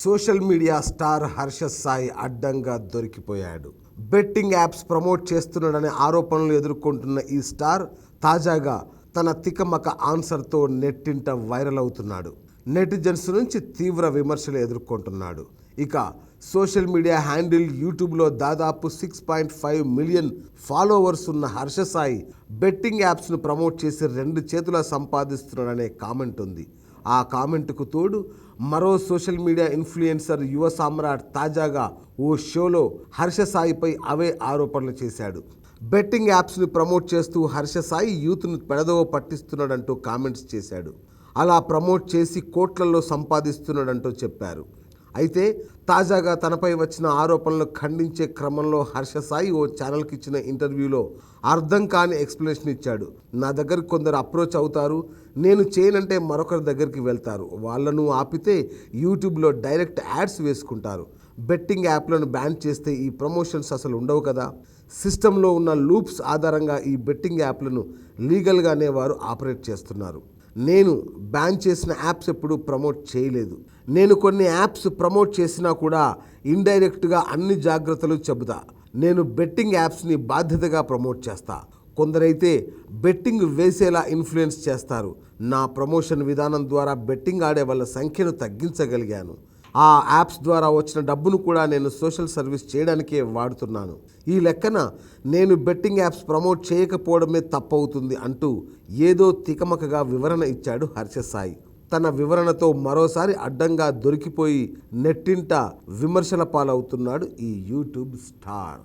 Social media star Harsha Sai అడ్డంగా దొరికిపోయాడు. Betting apps promote చేస్తున్నాడనే ఆరోపణలు ఎదుర్కొంటున్న ఈ స్టార్ తాజాగా తన తికమక ఆన్సర్తో నెట్టింట వైరల్ అవుతున్నాడు. నెటిజన్స్ నుంచి తీవ్ర విమర్శలు ఎదుర్కొంటున్నాడు. ఇక సోషల్ మీడియా హ్యాండిల్ యూట్యూబ్లో దాదాపు 6.5 మిలియన్ ఫాలోవర్స్ ఉన్న హర్ష సాయి బెట్టింగ్ యాప్స్ను ప్రమోట్ చేసి 2 చేతులా సంపాదిస్తున్నాడనే కామెంట్ ఉంది. ఆ కామెంట్కు తోడు మరో సోషల్ మీడియా ఇన్ఫ్లుయెన్సర్ యువ సామ్రాట్ తాజాగా ఓ షోలో హర్ష సాయిపై అవే ఆరోపణలు చేశాడు. బెట్టింగ్ యాప్స్ని ప్రమోట్ చేస్తూ హర్ష సాయి యూత్ను పెడదవ పట్టిస్తున్నాడంటూ కామెంట్స్ చేశాడు. అలా ప్రమోట్ చేసి కోట్లలో సంపాదిస్తున్నాడంటూ చెప్పారు. అయితే తాజాగా తనపై వచ్చిన ఆరోపణలు ఖండించే క్రమంలో హర్ష సాయి ఓ ఛానల్కి ఇచ్చిన ఇంటర్వ్యూలో అర్థం కాని ఎక్స్ప్లెనేషన్ ఇచ్చాడు. నా దగ్గరికి కొందరు అప్రోచ్ అవుతారు, నేను చేయనంటే మరొకరి దగ్గరికి వెళ్తారు, వాళ్ళను ఆపితే యూట్యూబ్లో డైరెక్ట్ యాడ్స్ వేసుకుంటారు. బెట్టింగ్ యాప్లను బ్యాన్ చేస్తే ఈ ప్రమోషన్స్ అసలు ఉండవు కదా. సిస్టంలో ఉన్న లూప్స్ ఆధారంగా ఈ బెట్టింగ్ యాప్లను లీగల్గానే వారు ఆపరేట్ చేస్తున్నారు. నేను బ్యాన్ చేసిన యాప్స్ ఎప్పుడూ ప్రమోట్ చేయలేదు. నేను కొన్ని యాప్స్ ప్రమోట్ చేసినా కూడా ఇండైరెక్ట్గా అన్ని జాగ్రత్తలు చెబుతా. నేను బెట్టింగ్ యాప్స్ని బాధ్యతగా ప్రమోట్ చేస్తా. కొందరైతే బెట్టింగ్ వేసేలా ఇన్ఫ్లుయెన్స్ చేస్తారు. నా ప్రమోషన్ విధానం ద్వారా బెట్టింగ్ ఆడే వాళ్ళ సంఖ్యను తగ్గించగలిగాను. ఆ యాప్స్ ద్వారా వచ్చిన డబ్బును కూడా నేను సోషల్ సర్వీస్ చేయడానికే వాడుతున్నాను. ఈ లెక్కన నేను బెట్టింగ్ యాప్స్ ప్రమోట్ చేయకపోవడమే తప్పవుతుంది అంటూ ఏదో తికమకగా వివరణ ఇచ్చాడు హర్ష సాయి. తన వివరణతో మరోసారి అడ్డంగా దొరికిపోయి నెట్టింట విమర్శల పాలవుతున్నాడు ఈ యూట్యూబ్ స్టార్.